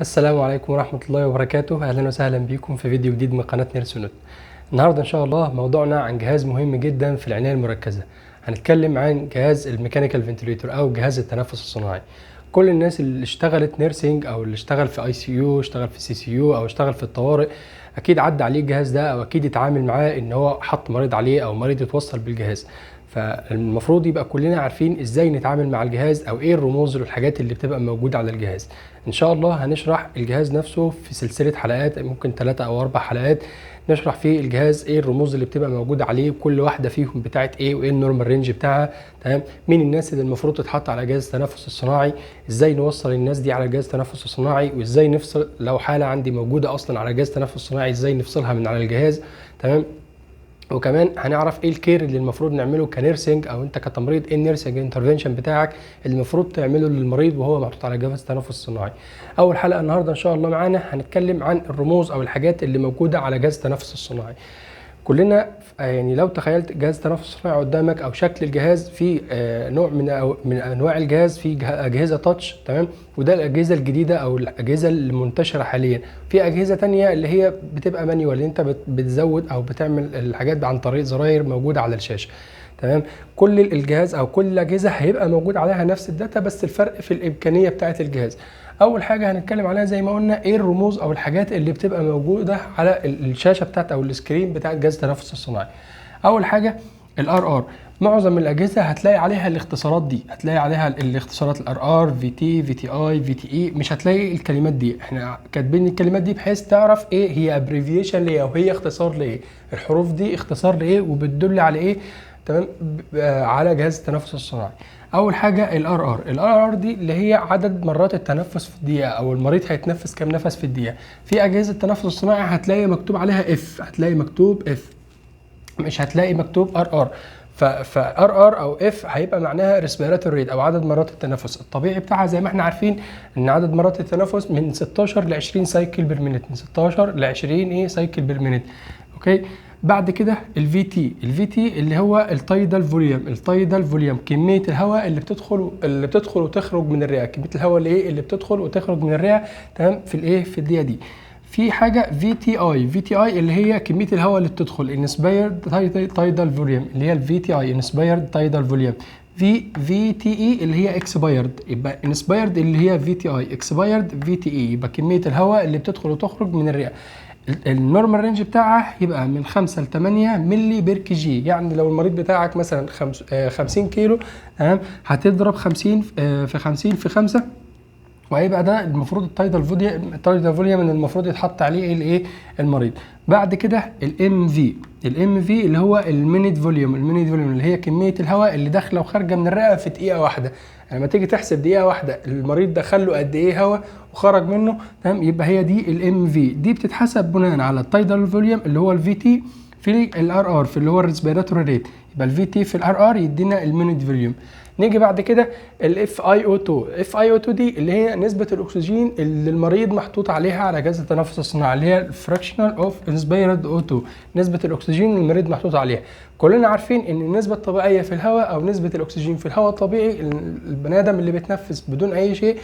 السلام عليكم ورحمة الله وبركاته. أهلا وسهلا بكم في فيديو جديد من قناة نيرسونوت. النهاردة إن شاء الله موضوعنا عن جهاز مهم جدا في العناية المركزة. هنتكلم عن جهاز الميكانيكال فنتليتور أو جهاز التنفس الصناعي. كل الناس اللي اشتغلت نيرسينج أو اللي اشتغل في ICU، اشتغل في CCU أو اشتغل في الطوارئ أكيد عدى عليه الجهاز ده، أو أكيد اتعامل معاه إن هو حط مريض عليه أو مريض يتوصل بالجهاز. فالمفروض يبقى كلنا عارفين ازاي نتعامل مع الجهاز او ايه الرموز والحاجات اللي بتبقى موجودة على الجهاز. ان شاء الله هنشرح الجهاز نفسه في سلسلة حلقات، ممكن 3 أو 4 حلقات نشرح فيه الجهاز، ايه الرموز اللي بتبقى موجودة عليه، كل واحدة فيهم بتاعت ايه وايه النورمال رينج بتاعها. تمام، مين الناس اللي المفروض تتحط على جهاز التنفس الصناعي، ازاي نوصل الناس دي على جهاز التنفس الصناعي، وازاي نفصل لو حالة عندي موجودة اصلا على جهاز التنفس الصناعي ازاي نفصلها من على الجهاز. تمام، وكمان هنعرف ايه الكير اللي المفروض نعمله كنيرسينج او انت كتمريض، ايه النيرسينج انترفنشن بتاعك اللي المفروض تعمله للمريض وهو محطوط على جهاز التنفس الصناعي. اول حلقه النهارده ان شاء الله معانا هنتكلم عن الرموز او الحاجات اللي موجوده على جهاز التنفس الصناعي. كلنا يعني لو تخيلت جهاز التنفس الصناعي قدامك او شكل الجهاز، في نوع من انواع الجهاز، في اجهزه تاتش. تمام، وده الاجهزه الجديده او الاجهزه المنتشره حاليا. في اجهزه تانية اللي هي بتبقى مانيوال، اللي انت بتزود او بتعمل الحاجات عن طريق زراير موجوده على الشاشه. تمام، كل الجهاز او كل الاجهزه هيبقى موجود عليها نفس الداتا، بس الفرق في الامكانيه بتاعه الجهاز. اول حاجه هنتكلم عليها زي ما قلنا ايه الرموز او الحاجات اللي بتبقى موجوده على الشاشه بتاعت او السكرين بتاع جهاز التنفس الصناعي. اول حاجه الار ار. معظم الاجهزه هتلاقي عليها الاختصارات دي، هتلاقي عليها الاختصارات الار ار، في تي، في تي اي، في تي اي. مش هتلاقي الكلمات دي، احنا كاتبين الكلمات دي بحيث تعرف ايه هي ابريفيشن لايه او هي اختصار لايه. الحروف دي اختصار لايه وبتدل على ايه. تمام، على جهاز التنفس الصناعي. اول حاجه الار ار دي اللي هي عدد مرات التنفس في الدقيقه، او المريض هيتنفس كام نفس في الدقيقه. في اجهزه التنفس الصناعي هتلاقي مكتوب عليها اف، هتلاقي مكتوب اف، مش هتلاقي مكتوب ار ار. فار ار او اف هيبقى معناها ريسبيراتوري ريت او عدد مرات التنفس الطبيعي بتاعها. زي ما احنا عارفين ان عدد مرات التنفس من 16 ل 20 سايكل بير مينيت، من 16 ل 20 سايكل بير مينيت. اوكي، بعد كده الفي تي اللي هو التايدال فوليوم، كميه الهواء اللي بتدخل وتخرج من الرئه، كميه الهواء اللي بتدخل وتخرج من الرئه. تمام، في الدقيقه دي. في حاجه في تي اي اللي هي كميه الهواء اللي بتدخل، انسبايرد تايدال فوليوم اللي هي الفي تي اي، انسبايرد تايدال فوليوم. في تي اي اللي هي اكسبايرد، يبقى انسبايرد اللي هي في تي اي، اكسبايرد في تي اي، يبقى كميه الهواء اللي بتدخل وتخرج من الرئه. النورمال رينج بتاعها يبقى من 5 ل 8 ملي بير كي جي. يعني لو المريض بتاعك مثلا 50 كيلو، تمام، هتضرب 50 في 50 في 5، وهيبقى ده المفروض التايدال فوليوم اللي المفروض يتحط عليه الايه المريض. بعد كده الام في اللي هو المينيت فوليوم اللي هي كميه الهواء اللي داخله وخارجه من الرئه في دقيقه واحده. لما تيجي تحسب دقيقه واحده المريض دخل له قد ايه هواء وخرج منه، تمام، يبقى هي دي الام في. دي بتتحسب بناء على التايدال فوليوم اللي هو الفي تي في الار ار في اللي هو الريسبيراتوري ريت، يبقى الفي تي في الار ار يدينا المينيت فوليوم. نيجي بعد كده الاف اي او 2 دي اللي هي نسبه الاكسجين اللي المريض محطوط عليها على جهاز التنفس الصناعي، اللي هي الفراكشنال اوف انسبيرد او 2، نسبه الاكسجين اللي المريض محطوط عليها. كلنا عارفين ان النسبه الطبيعيه في الهواء او نسبه الاكسجين في الهواء الطبيعي، البني ادم اللي بيتنفس بدون اي شيء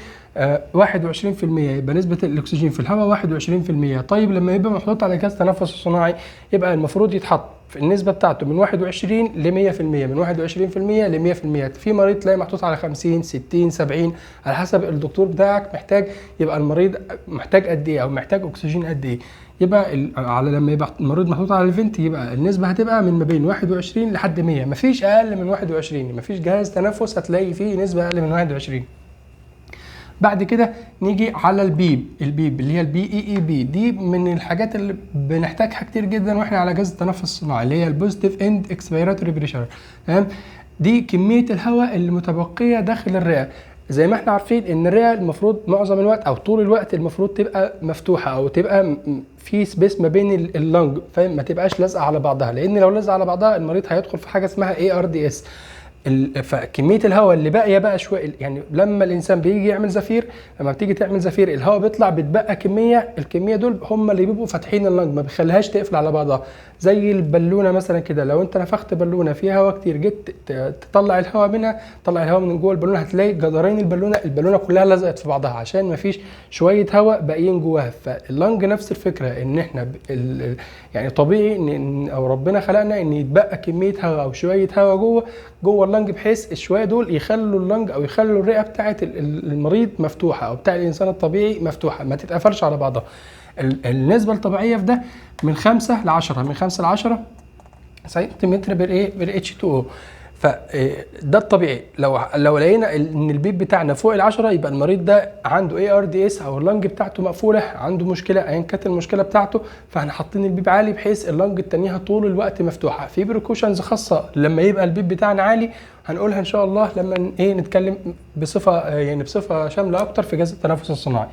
21%، يبقى نسبه الاكسجين في الهواء 21%. طيب لما يبقى محطوط على جهاز التنفس الصناعي يبقى المفروض يتحط في النسبه بتاعته من 21 ل 100%، من 21% ل 100%. في مريض تلاقي محطوط على 50 60 70 على حسب الدكتور بتاعك محتاج يبقى المريض محتاج قد ايه او محتاج اكسجين قد ايه. يبقى على لما يبقى المريض محطوط على الفنت يبقى النسبه هتبقى من ما بين 21 لحد 100، مفيش اقل من 21، مفيش جهاز تنفس هتلاقي فيه نسبه اقل من 21. بعد كده نيجي على البيب اللي هي البي اي بي. دي من الحاجات اللي بنحتاجها كتير جدا واحنا على جهاز التنفس الصناعي، اللي هي البوزيتيف اند اكسبيراتوري بريشر. تمام، دي كميه الهواء اللي متبقيه داخل الرئه. زي ما احنا عارفين ان الرئه المفروض معظم الوقت او طول الوقت المفروض تبقى مفتوحه او تبقى في سبيس ما بين اللنج، فاهم، ما تبقاش لازقه على بعضها، لان لو لازقه على بعضها المريض هيدخل في حاجه اسمها ARDS. فكميه الهواء اللي باقيه بقى شويه، يعني لما الانسان بيجي يعمل زفير، لما بتيجي تعمل زفير الهواء بيطلع، بتبقى كميه، الكميه دول هم اللي بيبقوا فاتحين اللنج، ما بيخليهاش تقفل على بعضها. زي البالونه مثلا كده، لو انت نفخت بالونه فيها هواء كتير، جيت تطلع الهواء منها، تطلع الهواء من جوه البالونه، هتلاقي جدارين البالونه كلها لزقت في بعضها عشان ما فيش شويه هواء باقيين جواها. فاللنج نفس الفكره، ان احنا يعني طبيعي او ربنا خلقنا ان يتبقى كميه هواء او شويه هواء جوه اللنج، بحيث الشويه دول يخلوا اللنج او يخلوا الرئه بتاعه المريض مفتوحه او بتاع الانسان الطبيعي مفتوحه، ما تتقفلش على بعضها. النسبه الطبيعيه في ده من 5 ل 10، من 5 ل 10 سنتيمتر بالاتش 2 او. فده الطبيعي. لو لقينا ان البيب بتاعنا فوق ال10، يبقى المريض ده عنده اي ار دي اس، او اللنج بتاعته مقفوله، عنده مشكله ايا كانت المشكله بتاعته. فاحنا حاطين البيب عالي بحيث اللنج التانية طول الوقت مفتوحه. في بريكوشنز خاصه لما يبقى البيب بتاعنا عالي، هنقولها ان شاء الله لما نتكلم بصفه شامله اكتر في جهاز التنفس الصناعي.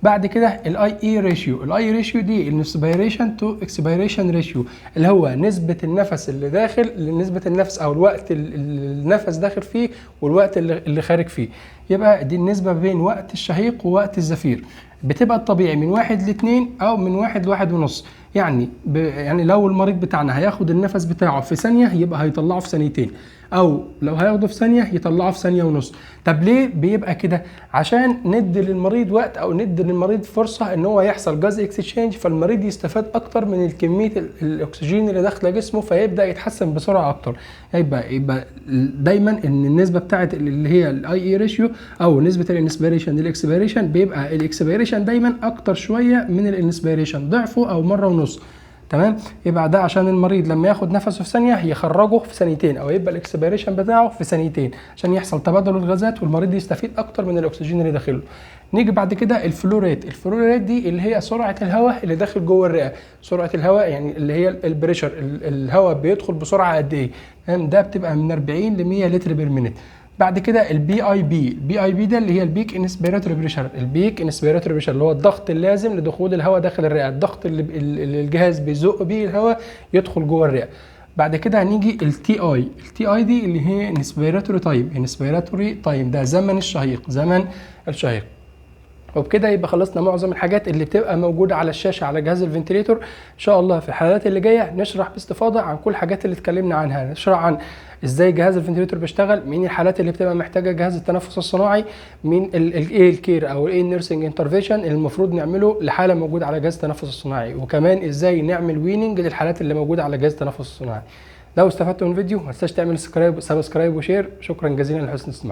بعد كده الاي اي ريشيو. الاي ريشيو دي الانسبيريشن تو اكسبيريشن ريشيو، اللي هو نسبه النفس اللي داخل، نسبه النفس او الوقت النفس داخل فيه والوقت اللي خارج فيه. يبقى دي النسبه بين وقت الشهيق ووقت الزفير. بتبقى الطبيعي من 1 ل 2، او من 1 ل 1.5. يعني لو المريض بتاعنا هياخد النفس بتاعه في ثانيه، يبقى هيطلعه في ثانيتين، او لو هياخده في ثانيه يطلعه في ثانيه ونص. طب ليه بيبقى كده؟ عشان ندي للمريض وقت، او ندي للمريض فرصه ان هو يحصل جاز اكسشينج، فالمريض يستفاد اكتر من كميه الاكسجين اللي داخله جسمه، فيبدا يتحسن بسرعه اكتر. يبقى دايما ان النسبه بتاعت اللي هي الاي اي ريشيو، او نسبه الانسبيريشن للاكسبيريشن، بيبقى الاكسبيريشن دايما اكتر شويه من الانسبيريشن، ضعفه او مره ونص. تمام. يبقى ده عشان المريض لما ياخد نفسه في ثانيه يخرجه في ثانيتين، او يبقى الاكسبيريشن بتاعه في ثانيتين، عشان يحصل تبادل الغازات والمريض يستفيد اكتر من الاكسجين اللي داخله. نيجي بعد كده الفلو ريت. الفلو ريت دي اللي هي سرعه الهواء اللي داخل جوه الرئه. سرعه الهواء يعني اللي هي البريشر، الهواء بيدخل بسرعه قد ايه. ده بتبقى من 40 ل 100 لتر بير مينيت. بعد كده البي اي بي. البي اي بي ده اللي هي البيك انسبيراتوري بريشر. البيك انسبيراتوري بريشر اللي هو الضغط اللازم لدخول الهواء داخل الرئه، الضغط اللي الجهاز بيزق بيه الهواء يدخل جوه الرئه. بعد كده هنيجي التي اي. التي اي دي اللي هي انسبيراتوري تايم. انسبيراتوري تايم ده زمن الشهيق، زمن الشهيق. وبكده يبقى خلصنا معظم الحاجات اللي بتبقى موجوده على الشاشه على جهاز الفنتليتور. ان شاء الله في الحلقات اللي جايه نشرح باستفاضه عن كل الحاجات اللي اتكلمنا عنها. نشرح عن ازاي جهاز الفنتليتور بيشتغل، مين الحالات اللي بتبقى محتاجه جهاز التنفس الصناعي، مين ايه الكير او ايه النيرسينج انترفيشن اللي المفروض نعمله لحاله موجوده على جهاز التنفس الصناعي، وكمان ازاي نعمل ويننج للحالات اللي موجوده على جهاز التنفس الصناعي. لو استفدتوا من الفيديو ما تنساش تعمل سبسكرايب وشير. شكرا جزيلا لحسن الاستماع.